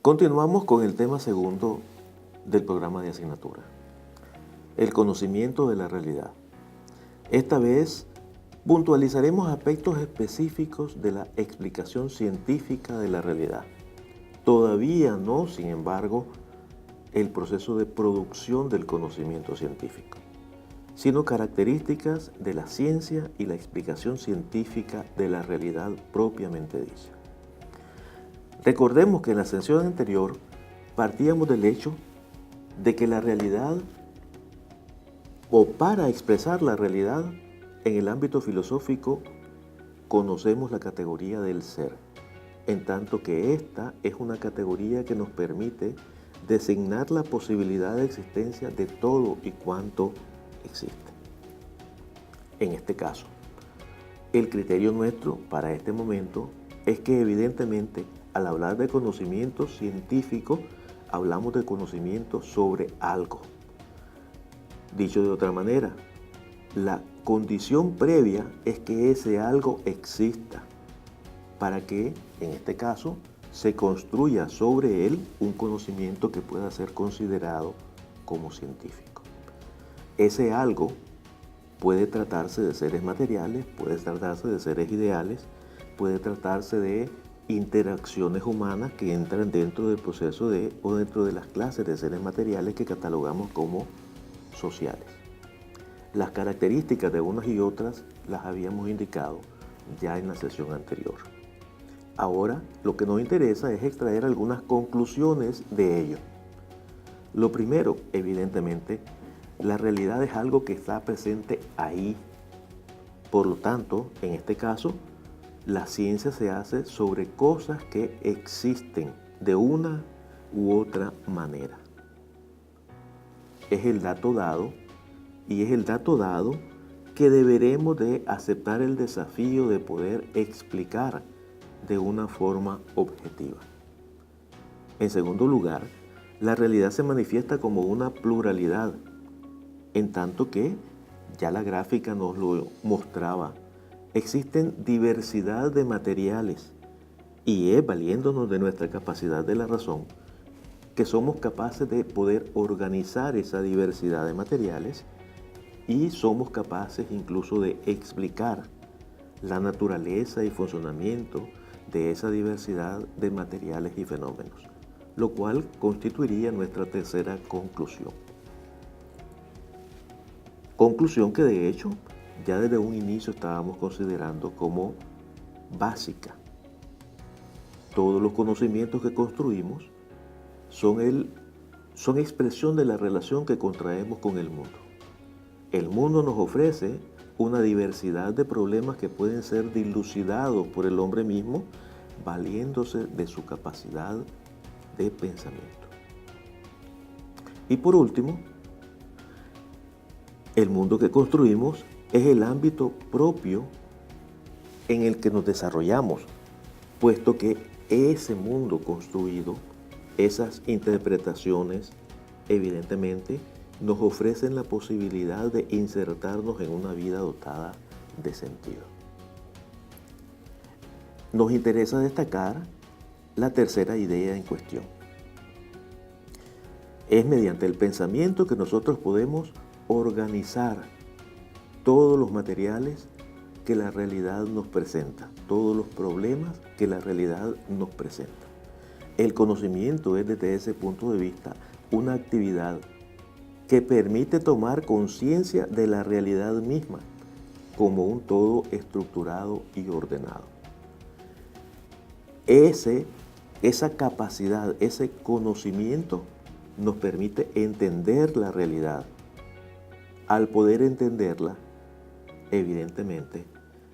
Continuamos con el tema segundo del programa de asignatura, el conocimiento de la realidad. Esta vez puntualizaremos aspectos específicos de la explicación científica de la realidad. Todavía no, sin embargo, el proceso de producción del conocimiento científico, sino características de la ciencia y la explicación científica de la realidad propiamente dicha. Recordemos que en la sesión anterior partíamos del hecho de que la realidad, o para expresar la realidad en el ámbito filosófico, conocemos la categoría del ser, en tanto que esta es una categoría que nos permite designar la posibilidad de existencia de todo y cuanto existe. En este caso, el criterio nuestro para este momento es que evidentemente al hablar de conocimiento científico hablamos de conocimiento sobre algo. Dicho de otra manera, la condición previa es que ese algo exista para que, en este caso, se construya sobre él un conocimiento que pueda ser considerado como científico. Ese algo puede tratarse de seres materiales, puede tratarse de seres ideales, puede tratarse de interacciones humanas que entran dentro del proceso o dentro de las clases de seres materiales que catalogamos como sociales. Las características de unas y otras las habíamos indicado ya en la sesión anterior. Ahora lo que nos interesa es extraer algunas conclusiones de ello. Lo primero, evidentemente, la realidad es algo que está presente ahí. Por lo tanto, en este caso, la ciencia se hace sobre cosas que existen de una u otra manera. Es el dato dado, y es el dato dado que deberemos de aceptar el desafío de poder explicar de una forma objetiva. En segundo lugar, la realidad se manifiesta como una pluralidad, en tanto que, ya la gráfica nos lo mostraba, existen diversidad de materiales y es valiéndonos de nuestra capacidad de la razón que somos capaces de poder organizar esa diversidad de materiales y somos capaces incluso de explicar la naturaleza y funcionamiento de esa diversidad de materiales y fenómenos, lo cual constituiría nuestra tercera conclusión. Conclusión que de hecho ya desde un inicio estábamos considerando como básica. Todos los conocimientos que construimos son expresión de la relación que contraemos con el mundo. El mundo nos ofrece una diversidad de problemas que pueden ser dilucidados por el hombre mismo valiéndose de su capacidad de pensamiento. Y por último, el mundo que construimos es el ámbito propio en el que nos desarrollamos, puesto que ese mundo construido, esas interpretaciones, evidentemente, nos ofrecen la posibilidad de insertarnos en una vida dotada de sentido. Nos interesa destacar la tercera idea en cuestión. Es mediante el pensamiento que nosotros podemos organizar todos los materiales que la realidad nos presenta, todos los problemas que la realidad nos presenta. El conocimiento es desde ese punto de vista una actividad que permite tomar conciencia de la realidad misma como un todo estructurado y ordenado. Esa capacidad, ese conocimiento nos permite entender la realidad. Al poder entenderla, evidentemente,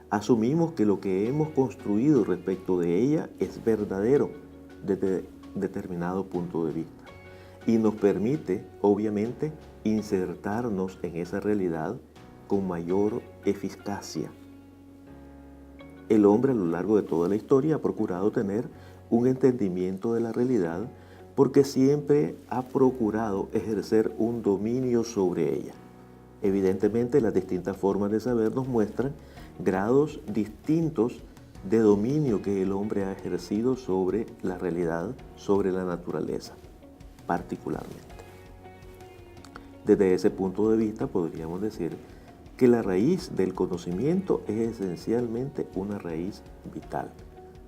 asumimos que lo que hemos construido respecto de ella es verdadero desde determinado punto de vista y nos permite, obviamente, insertarnos en esa realidad con mayor eficacia. El hombre a lo largo de toda la historia ha procurado tener un entendimiento de la realidad porque siempre ha procurado ejercer un dominio sobre ella. Evidentemente, las distintas formas de saber nos muestran grados distintos de dominio que el hombre ha ejercido sobre la realidad, sobre la naturaleza, particularmente. Desde ese punto de vista podríamos decir que la raíz del conocimiento es esencialmente una raíz vital.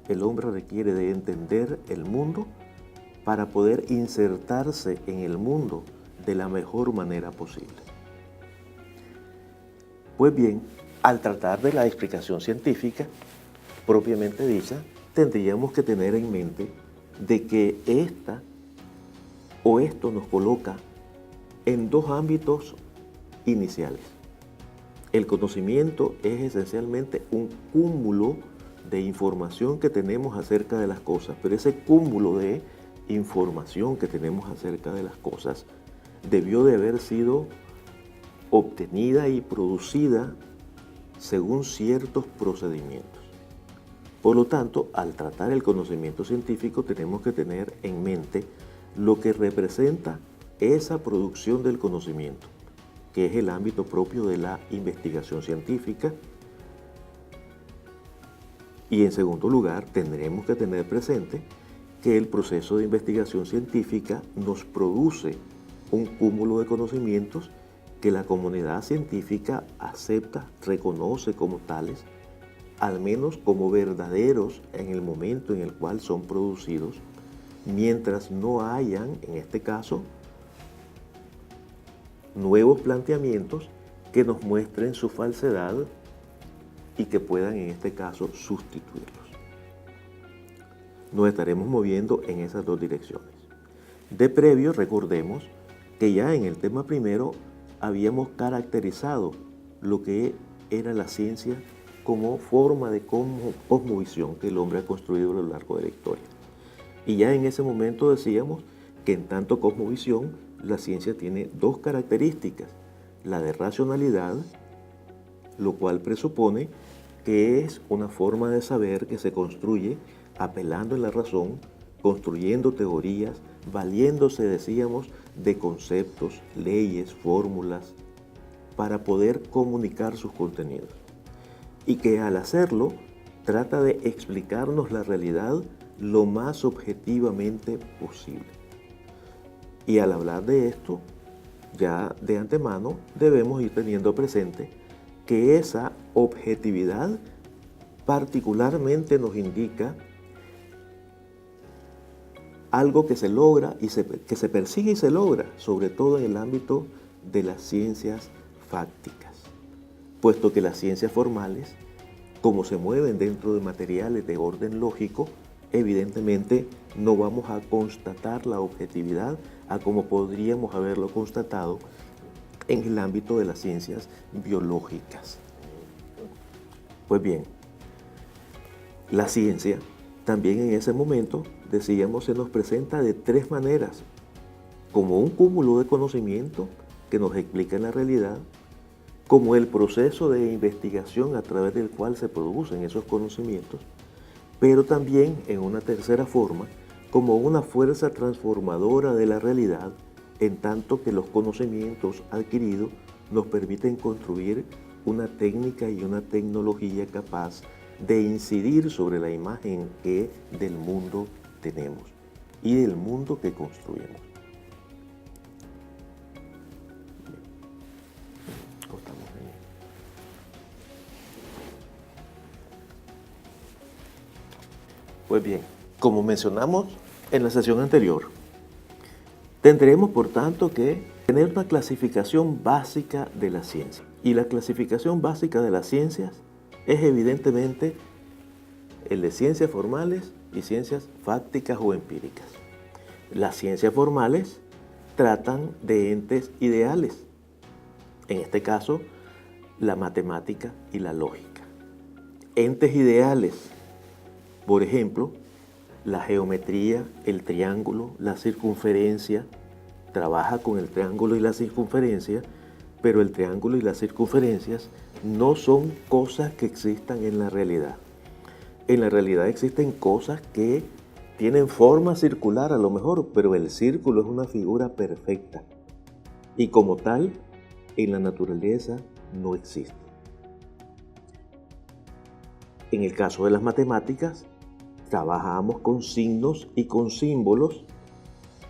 El hombre requiere de entender el mundo para poder insertarse en el mundo de la mejor manera posible. Pues bien, al tratar de la explicación científica propiamente dicha, tendríamos que tener en mente de que esta o esto nos coloca en dos ámbitos iniciales. El conocimiento es esencialmente un cúmulo de información que tenemos acerca de las cosas, pero ese cúmulo de información que tenemos acerca de las cosas debió de haber sido obtenida y producida según ciertos procedimientos. Por lo tanto, al tratar el conocimiento científico tenemos que tener en mente lo que representa esa producción del conocimiento, que es el ámbito propio de la investigación científica. Y en segundo lugar, tendremos que tener presente que el proceso de investigación científica nos produce un cúmulo de conocimientos que la comunidad científica acepta, reconoce como tales, al menos como verdaderos en el momento en el cual son producidos, mientras no hayan, en este caso, nuevos planteamientos que nos muestren su falsedad y que puedan, en este caso, sustituirlos. Nos estaremos moviendo en esas dos direcciones. De previo, recordemos que ya en el tema primero habíamos caracterizado lo que era la ciencia como forma de cosmovisión que el hombre ha construido a lo largo de la historia. Y ya en ese momento decíamos que en tanto cosmovisión, la ciencia tiene dos características: la de racionalidad, lo cual presupone que es una forma de saber que se construye apelando en la razón, construyendo teorías, valiéndose, decíamos, de conceptos, leyes, fórmulas, para poder comunicar sus contenidos. Y que al hacerlo, trata de explicarnos la realidad lo más objetivamente posible. Y al hablar de esto, ya de antemano debemos ir teniendo presente que esa objetividad particularmente nos indica algo que se logra y que se persigue y se logra, sobre todo en el ámbito de las ciencias fácticas, puesto que las ciencias formales, como se mueven dentro de materiales de orden lógico, evidentemente no vamos a constatar la objetividad a como podríamos haberlo constatado en el ámbito de las ciencias biológicas. Pues bien, la ciencia también en ese momento, decíamos, se nos presenta de tres maneras: como un cúmulo de conocimiento que nos explica la realidad, como el proceso de investigación a través del cual se producen esos conocimientos, pero también en una tercera forma, como una fuerza transformadora de la realidad, en tanto que los conocimientos adquiridos nos permiten construir una técnica y una tecnología capaz de incidir sobre la imagen que del mundo tenemos y del mundo que construimos. Pues bien, como mencionamos en la sesión anterior, tendremos por tanto que tener una clasificación básica de la ciencia. Y la clasificación básica de las ciencias es evidentemente el de ciencias formales y ciencias fácticas o empíricas. Las ciencias formales tratan de entes ideales, en este caso la matemática y la lógica. Entes ideales, por ejemplo, la geometría, el triángulo, la circunferencia, trabaja con el triángulo y la circunferencia, pero el triángulo y las circunferencias no son cosas que existan en la realidad. En la realidad existen cosas que tienen forma circular a lo mejor, pero el círculo es una figura perfecta. Y como tal, en la naturaleza no existe. En el caso de las matemáticas, trabajamos con signos y con símbolos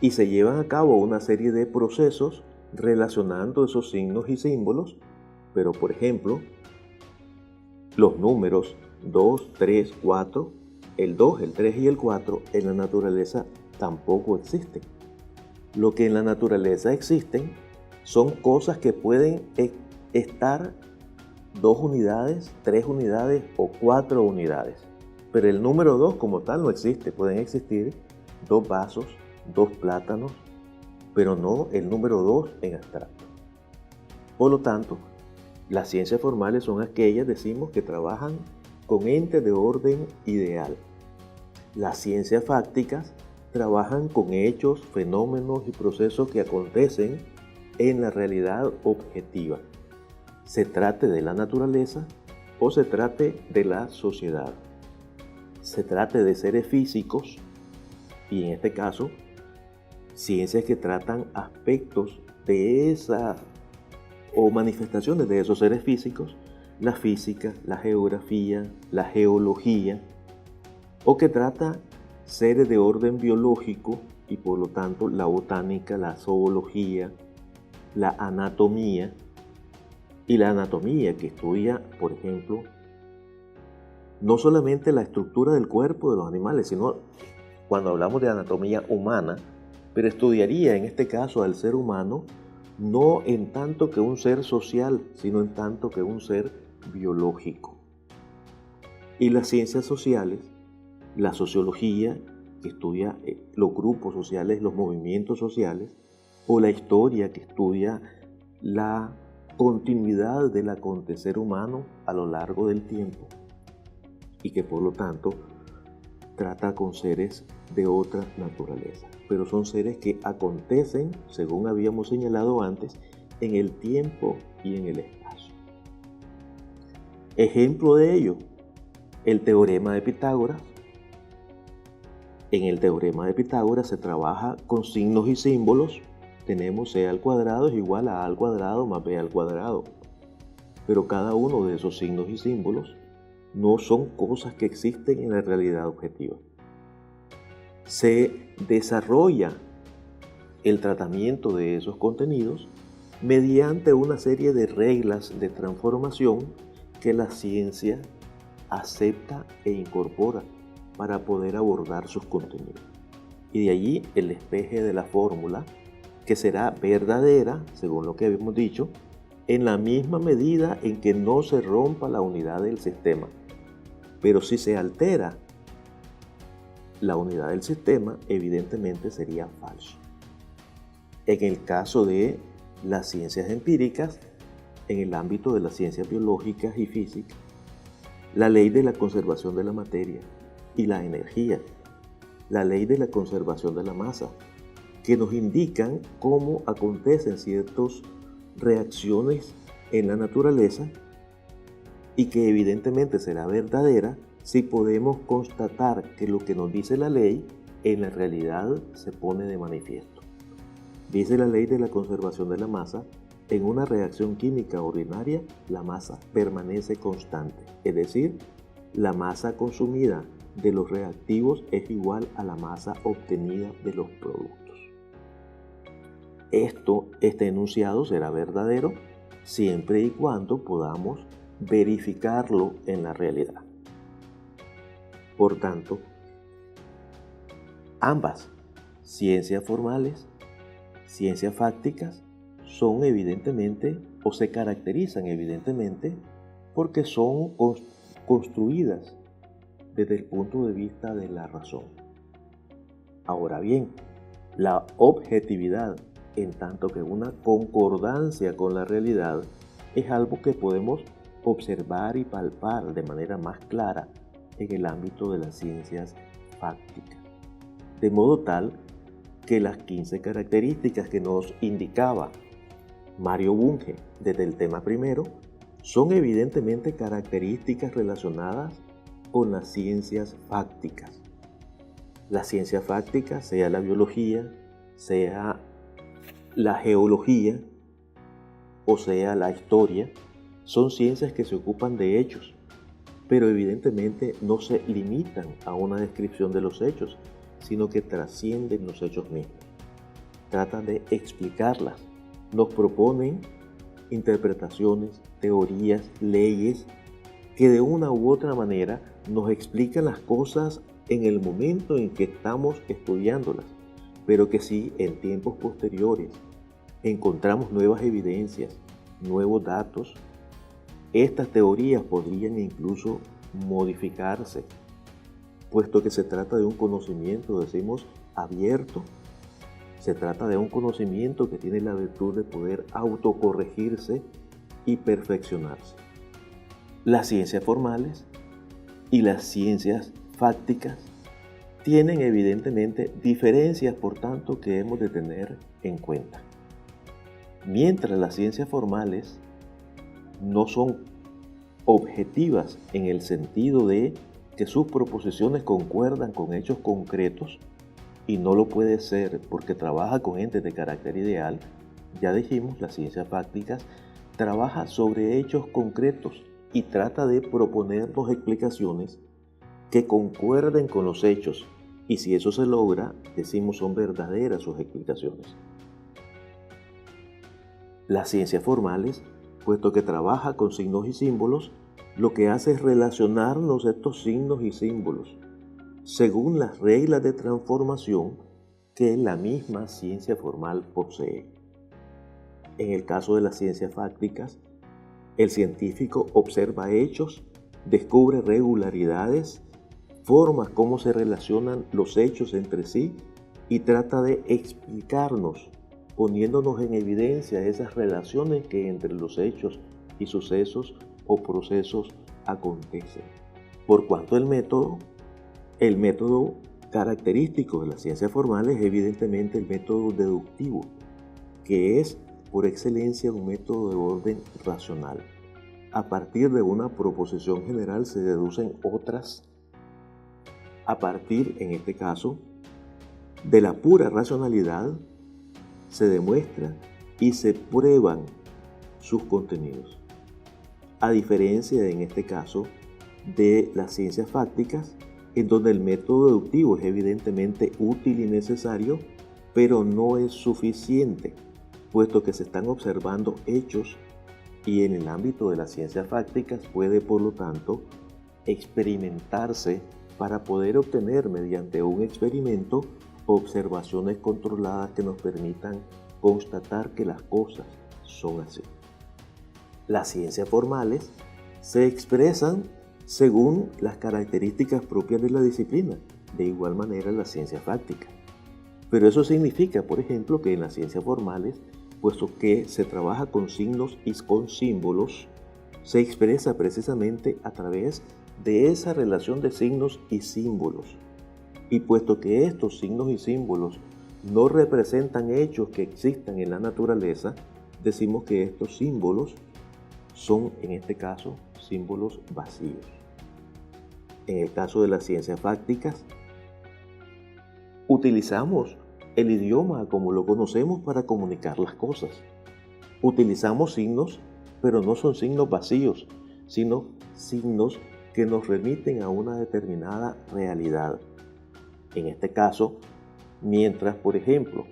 y se llevan a cabo una serie de procesos relacionando esos signos y símbolos, pero por ejemplo, los números 2, 3, 4, el 2, el 3 y el 4 en la naturaleza tampoco existen. Lo que en la naturaleza existen son cosas que pueden estar 2 unidades, 3 unidades o 4 unidades. Pero el número 2 como tal no existe. Pueden existir 2 vasos, 2 plátanos, pero no el número 2 en abstracto. Por lo tanto, las ciencias formales son aquellas, decimos, que trabajan con entes de orden ideal. Las ciencias fácticas trabajan con hechos, fenómenos y procesos que acontecen en la realidad objetiva. Se trate de la naturaleza o se trate de la sociedad. Se trate de seres físicos y en este caso, ciencias que tratan aspectos de esa o manifestaciones de esos seres físicos, la física, la geografía, la geología, o que trata seres de orden biológico y por lo tanto la botánica, la zoología, la anatomía, y la anatomía que estudia, por ejemplo, no solamente la estructura del cuerpo de los animales, sino cuando hablamos de anatomía humana, pero estudiaría en este caso al ser humano no en tanto que un ser social, sino en tanto que un ser biológico. Y las ciencias sociales, la sociología, que estudia los grupos sociales, los movimientos sociales, o la historia, que estudia la continuidad del acontecer humano a lo largo del tiempo y que por lo tanto trata con seres de otra naturaleza, pero son seres que acontecen, según habíamos señalado antes, en el tiempo y en el espacio. Ejemplo de ello, el teorema de Pitágoras. En el teorema de Pitágoras se trabaja con signos y símbolos. Tenemos c al cuadrado es igual a al cuadrado más b al cuadrado. Pero cada uno de esos signos y símbolos no son cosas que existen en la realidad objetiva. Se desarrolla el tratamiento de esos contenidos mediante una serie de reglas de transformación que la ciencia acepta e incorpora para poder abordar sus contenidos. Y de allí el despeje de la fórmula, que será verdadera, según lo que habíamos dicho, en la misma medida en que no se rompa la unidad del sistema. Pero si se altera la unidad del sistema, evidentemente sería falso. En el caso de las ciencias empíricas, en el ámbito de las ciencias biológicas y físicas, la ley de la conservación de la materia y la energía, la ley de la conservación de la masa, que nos indican cómo acontecen ciertas reacciones en la naturaleza y que evidentemente será verdadera si podemos constatar que lo que nos dice la ley en la realidad se pone de manifiesto. Dice la ley de la conservación de la masa: en una reacción química ordinaria, la masa permanece constante, es decir, la masa consumida de los reactivos es igual a la masa obtenida de los productos. Este enunciado será verdadero siempre y cuando podamos verificarlo en la realidad. Por tanto, ambas, ciencias formales, ciencias fácticas, son evidentemente o se caracterizan evidentemente porque son construidas desde el punto de vista de la razón. Ahora bien, la objetividad, en tanto que una concordancia con la realidad, es algo que podemos observar y palpar de manera más clara en el ámbito de las ciencias fácticas. De modo tal que las 15 características que nos indicaba Mario Bunge desde el tema primero son evidentemente características relacionadas con las ciencias fácticas. Las ciencias fácticas, sea la biología, sea la geología o sea la historia, son ciencias que se ocupan de hechos pero evidentemente no se limitan a una descripción de los hechos, sino que trascienden los hechos mismos. Tratan de explicarlas, nos proponen interpretaciones, teorías, leyes que de una u otra manera nos explican las cosas en el momento en que estamos estudiándolas, pero que si en tiempos posteriores encontramos nuevas evidencias, nuevos datos, estas teorías podrían incluso modificarse, puesto que se trata de un conocimiento, decimos, abierto. Se trata de un conocimiento que tiene la virtud de poder autocorregirse y perfeccionarse. Las ciencias formales y las ciencias fácticas tienen evidentemente diferencias, por tanto, que hemos de tener en cuenta. Mientras las ciencias formales no son objetivas en el sentido de que sus proposiciones concuerdan con hechos concretos, y no lo puede ser porque trabaja con entes de carácter ideal, ya dijimos, las ciencias fácticas trabaja sobre hechos concretos y trata de proponernos explicaciones que concuerden con los hechos, y si eso se logra, decimos son verdaderas sus explicaciones. Las ciencias formales, puesto que trabaja con signos y símbolos, lo que hace es relacionarnos estos signos y símbolos según las reglas de transformación que la misma ciencia formal posee. En el caso de las ciencias fácticas, el científico observa hechos, descubre regularidades, formas cómo se relacionan los hechos entre sí y trata de explicarnos, poniéndonos en evidencia esas relaciones que entre los hechos y sucesos o procesos acontecen. Por cuanto el método característico de las ciencias formales es evidentemente el método deductivo, que es por excelencia un método de orden racional. A partir de una proposición general se deducen otras, a partir, en este caso, de la pura racionalidad se demuestra y se prueban sus contenidos. A diferencia, en este caso, de las ciencias fácticas, en donde el método deductivo es evidentemente útil y necesario, pero no es suficiente, puesto que se están observando hechos y en el ámbito de las ciencias fácticas puede, por lo tanto, experimentarse para poder obtener mediante un experimento observaciones controladas que nos permitan constatar que las cosas son así. Las ciencias formales se expresan según las características propias de la disciplina, de igual manera la ciencia fáctica. Pero eso significa, por ejemplo, que en las ciencias formales, puesto que se trabaja con signos y con símbolos, se expresa precisamente a través de esa relación de signos y símbolos. Y puesto que estos signos y símbolos no representan hechos que existan en la naturaleza, decimos que estos símbolos son, en este caso, símbolos vacíos. En el caso de las ciencias fácticas, utilizamos el idioma como lo conocemos para comunicar las cosas. Utilizamos signos, pero no son signos vacíos, sino signos que nos remiten a una determinada realidad. En este caso, mientras, por ejemplo,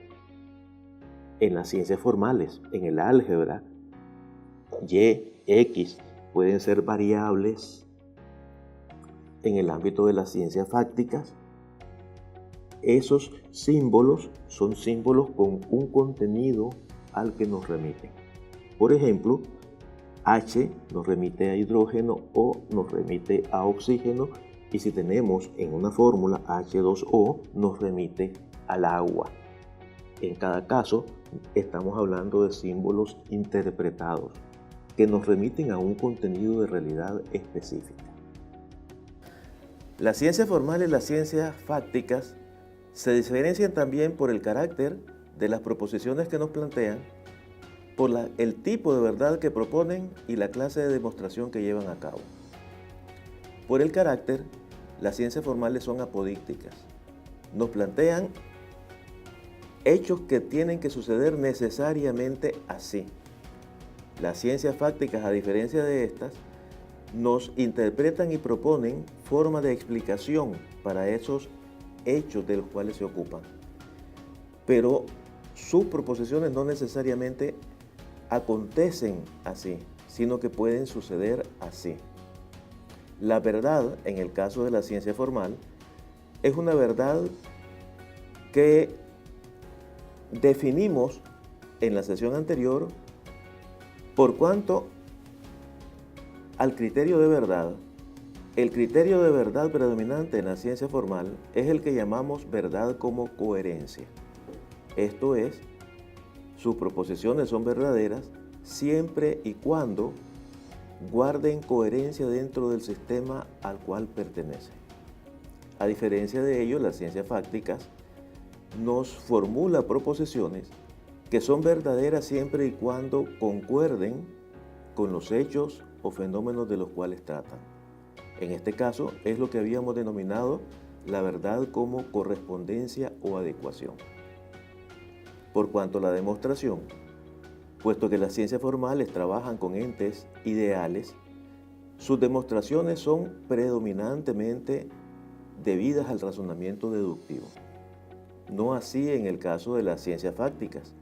en las ciencias formales, en el álgebra, y, x pueden ser variables. En el ámbito de las ciencias fácticas, esos símbolos son símbolos con un contenido al que nos remiten. Por ejemplo, H nos remite a hidrógeno, O nos remite a oxígeno, y si tenemos en una fórmula H2O nos remite al agua. En cada caso, estamos hablando de símbolos interpretados que nos remiten a un contenido de realidad específica. Las ciencias formales y las ciencias fácticas se diferencian también por el carácter de las proposiciones que nos plantean, por el tipo de verdad que proponen y la clase de demostración que llevan a cabo. Por el carácter, las ciencias formales son apodícticas. Nos plantean hechos que tienen que suceder necesariamente así. Las ciencias fácticas, a diferencia de estas, nos interpretan y proponen forma de explicación para esos hechos de los cuales se ocupan. Pero sus proposiciones no necesariamente acontecen así, sino que pueden suceder así. La verdad, en el caso de la ciencia formal, es una verdad que definimos en la sesión anterior por cuanto al criterio de verdad. El criterio de verdad predominante en la ciencia formal es el que llamamos verdad como coherencia. Esto es, sus proposiciones son verdaderas siempre y cuando guarden coherencia dentro del sistema al cual pertenecen. A diferencia de ello, las ciencias fácticas nos formula proposiciones que son verdaderas siempre y cuando concuerden con los hechos o fenómenos de los cuales tratan. En este caso es lo que habíamos denominado la verdad como correspondencia o adecuación. Por cuanto a la demostración, puesto que las ciencias formales trabajan con entes ideales, sus demostraciones son predominantemente debidas al razonamiento deductivo. No así en el caso de las ciencias fácticas,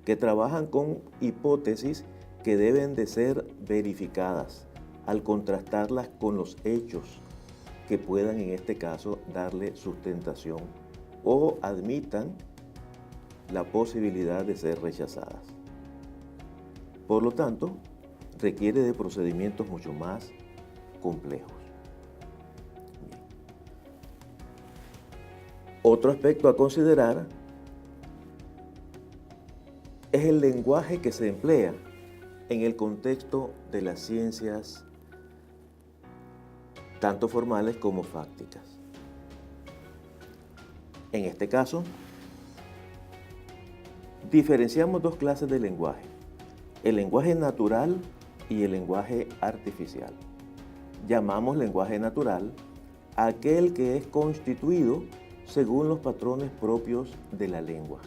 que trabajan con hipótesis que deben de ser verificadas al contrastarlas con los hechos que puedan en este caso darle sustentación o admitan la posibilidad de ser rechazadas. Por lo tanto, requiere de procedimientos mucho más complejos. Bien. Otro aspecto a considerar es el lenguaje que se emplea en el contexto de las ciencias tanto formales como fácticas. En este caso, diferenciamos dos clases de lenguaje: el lenguaje natural y el lenguaje artificial. Llamamos lenguaje natural a aquel que es constituido según los patrones propios de la lengua.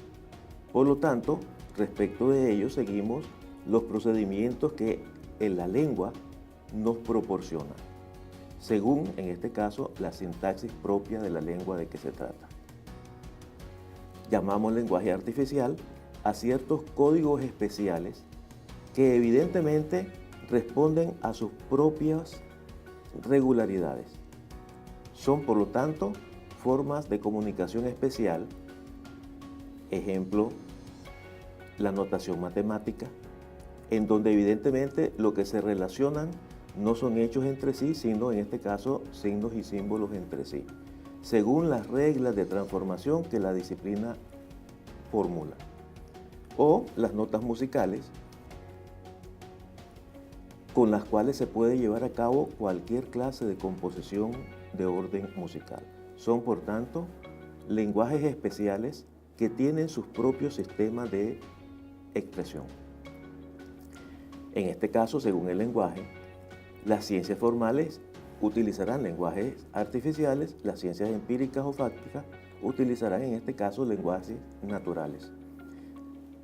Por lo tanto, respecto de ello seguimos los procedimientos que en la lengua nos proporciona, según, en este caso, la sintaxis propia de la lengua de que se trata. Llamamos lenguaje artificial a ciertos códigos especiales que evidentemente responden a sus propias regularidades. Son, por lo tanto, formas de comunicación especial, ejemplo, la notación matemática, en donde evidentemente lo que se relacionan no son hechos entre sí, sino en este caso signos y símbolos entre sí, según las reglas de transformación que la disciplina formula. O las notas musicales, con las cuales se puede llevar a cabo cualquier clase de composición de orden musical. Son, por tanto, lenguajes especiales que tienen sus propios sistemas de expresión. En este caso, según el lenguaje, las ciencias formales utilizarán lenguajes artificiales, las ciencias empíricas o fácticas utilizarán en este caso lenguajes naturales.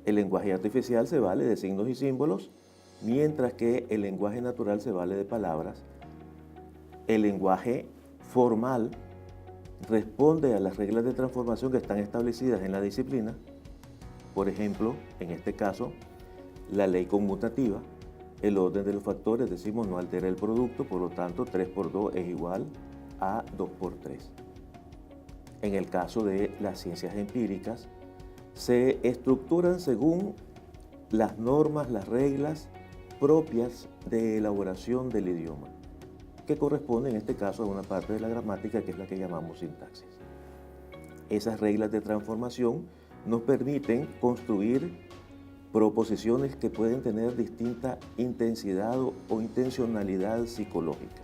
El lenguaje artificial se vale de signos y símbolos, mientras que el lenguaje natural se vale de palabras. El lenguaje formal responde a las reglas de transformación que están establecidas en la disciplina. Por ejemplo, en este caso, la ley conmutativa, el orden de los factores, decimos, no altera el producto, por lo tanto 3 por 2 es igual a 2 por 3. En el caso de las ciencias empíricas, se estructuran según las normas, las reglas propias de elaboración del idioma, que corresponde en este caso a una parte de la gramática que es la que llamamos sintaxis. Esas reglas de transformación nos permiten construir proposiciones que pueden tener distinta intensidad o intencionalidad psicológica.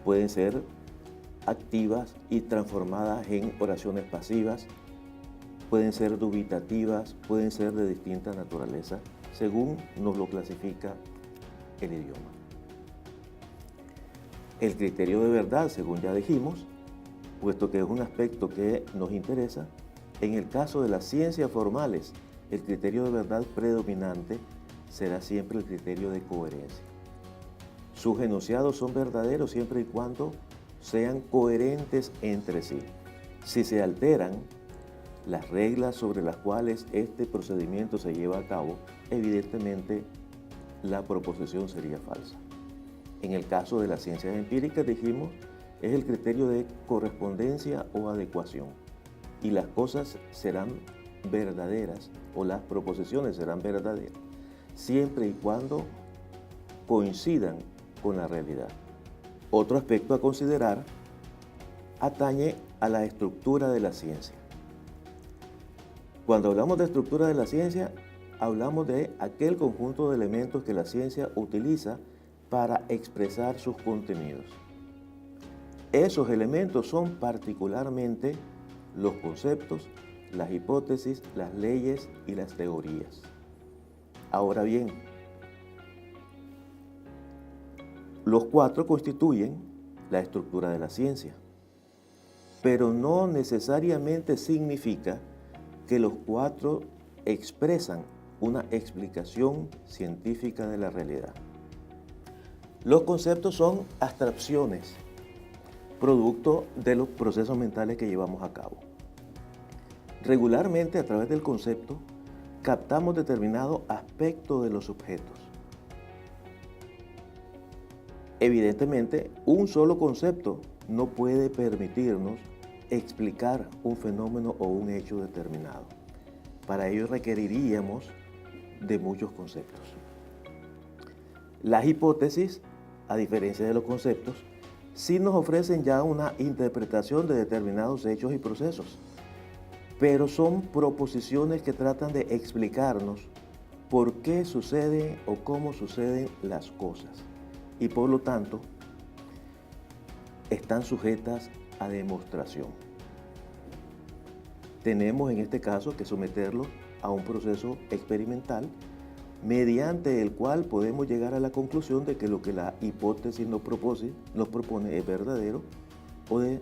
Pueden ser activas y transformadas en oraciones pasivas, pueden ser dubitativas, pueden ser de distinta naturaleza, según nos lo clasifica el idioma. El criterio de verdad, según ya dijimos, puesto que es un aspecto que nos interesa, en el caso de las ciencias formales, el criterio de verdad predominante será siempre el criterio de coherencia. Sus enunciados son verdaderos siempre y cuando sean coherentes entre sí. Si se alteran las reglas sobre las cuales este procedimiento se lleva a cabo, evidentemente la proposición sería falsa. En el caso de las ciencias empíricas, dijimos, es el criterio de correspondencia o adecuación. Y las cosas serán verdaderas, o las proposiciones serán verdaderas, siempre y cuando coincidan con la realidad. Otro aspecto a considerar atañe a la estructura de la ciencia. Cuando hablamos de estructura de la ciencia, hablamos de aquel conjunto de elementos que la ciencia utiliza para expresar sus contenidos. Esos elementos son particularmente los conceptos, las hipótesis, las leyes y las teorías. Ahora bien, los cuatro constituyen la estructura de la ciencia, pero no necesariamente significa que los cuatro expresan una explicación científica de la realidad. Los conceptos son abstracciones, producto de los procesos mentales que llevamos a cabo. Regularmente, a través del concepto, captamos determinado aspecto de los objetos. Evidentemente, un solo concepto no puede permitirnos explicar un fenómeno o un hecho determinado. Para ello requeriríamos de muchos conceptos. Las hipótesis, a diferencia de los conceptos, sí nos ofrecen ya una interpretación de determinados hechos y procesos, pero son proposiciones que tratan de explicarnos por qué suceden o cómo suceden las cosas, y por lo tanto están sujetas a demostración. Tenemos en este caso que someterlos a un proceso experimental mediante el cual podemos llegar a la conclusión de que lo que la hipótesis nos propone es verdadero o de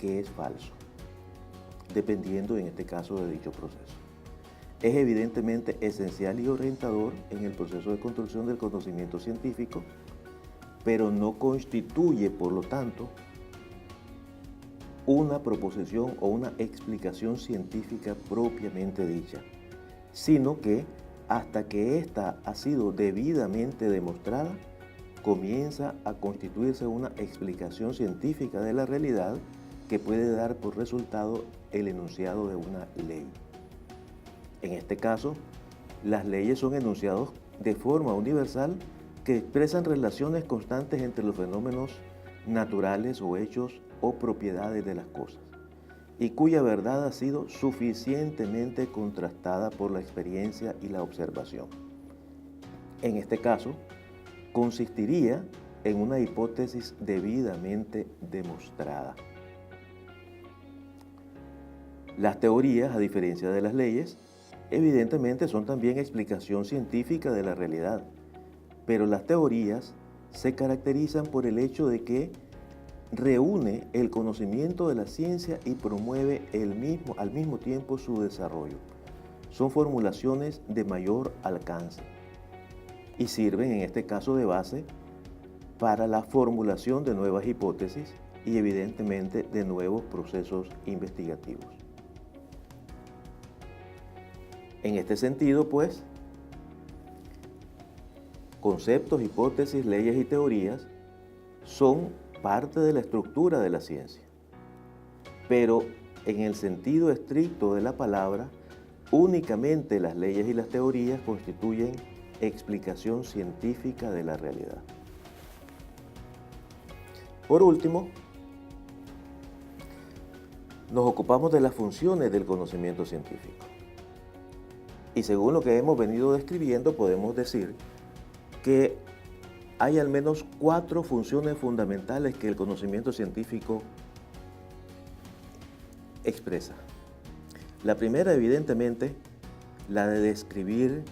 que es falso, dependiendo en este caso de dicho proceso. Es evidentemente esencial y orientador en el proceso de construcción del conocimiento científico, pero no constituye, por lo tanto, una proposición o una explicación científica propiamente dicha, sino que hasta que ésta ha sido debidamente demostrada, comienza a constituirse una explicación científica de la realidad que puede dar por resultado el enunciado de una ley. En este caso, las leyes son enunciados de forma universal que expresan relaciones constantes entre los fenómenos naturales o hechos o propiedades de las cosas, y cuya verdad ha sido suficientemente contrastada por la experiencia y la observación. En este caso, consistiría en una hipótesis debidamente demostrada. Las teorías, a diferencia de las leyes, evidentemente son también explicación científica de la realidad, pero las teorías se caracterizan por el hecho de que reúne el conocimiento de la ciencia y promueve al mismo tiempo su desarrollo. Son formulaciones de mayor alcance y sirven en este caso de base para la formulación de nuevas hipótesis y evidentemente de nuevos procesos investigativos. En este sentido, pues, conceptos, hipótesis, leyes y teorías son parte de la estructura de la ciencia, pero en el sentido estricto de la palabra, únicamente las leyes y las teorías constituyen explicación científica de la realidad. Por último, nos ocupamos de las funciones del conocimiento científico. Y según lo que hemos venido describiendo, podemos decir que hay al menos 4 funciones fundamentales que el conocimiento científico expresa. La primera, evidentemente, la de describir,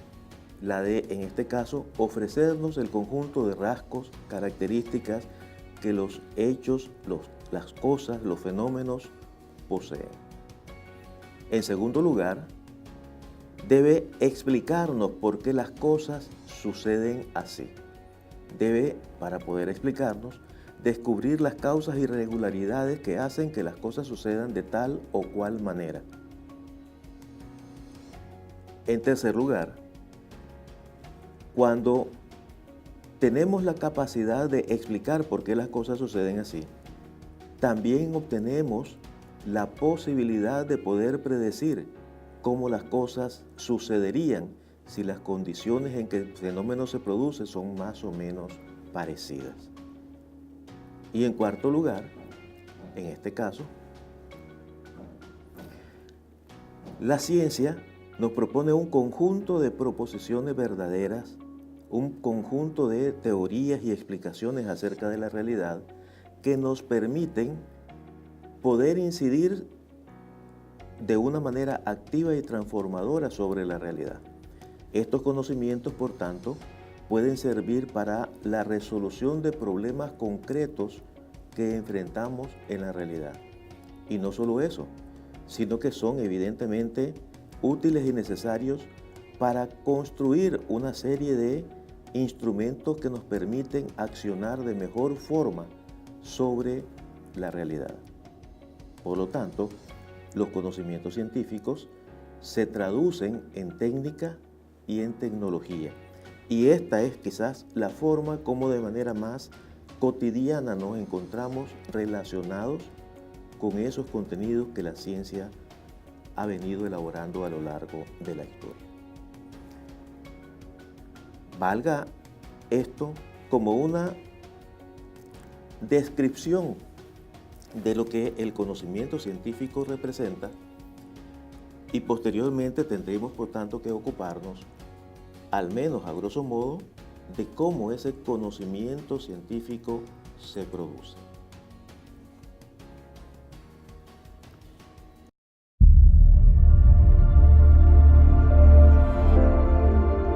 la de, en este caso, ofrecernos el conjunto de rasgos, características que los hechos, las cosas, los fenómenos poseen. En segundo lugar, debe explicarnos por qué las cosas suceden así. debe, para poder explicarnos, descubrir las causas e irregularidades que hacen que las cosas sucedan de tal o cual manera. En tercer lugar, cuando tenemos la capacidad de explicar por qué las cosas suceden así, también obtenemos la posibilidad de poder predecir cómo las cosas sucederían si las condiciones en que el fenómeno se produce son más o menos parecidas. Y en cuarto lugar, en este caso, la ciencia nos propone un conjunto de proposiciones verdaderas, un conjunto de teorías y explicaciones acerca de la realidad que nos permiten poder incidir de una manera activa y transformadora sobre la realidad. Estos conocimientos, por tanto, pueden servir para la resolución de problemas concretos que enfrentamos en la realidad. Y no solo eso, sino que son evidentemente útiles y necesarios para construir una serie de instrumentos que nos permiten accionar de mejor forma sobre la realidad. Por lo tanto, los conocimientos científicos se traducen en técnica y en tecnología. Y esta es quizás la forma como de manera más cotidiana nos encontramos relacionados con esos contenidos que la ciencia ha venido elaborando a lo largo de la historia. Valga esto como una descripción de lo que el conocimiento científico representa y posteriormente tendremos por tanto que ocuparnos, al menos a grosso modo, de cómo ese conocimiento científico se produce.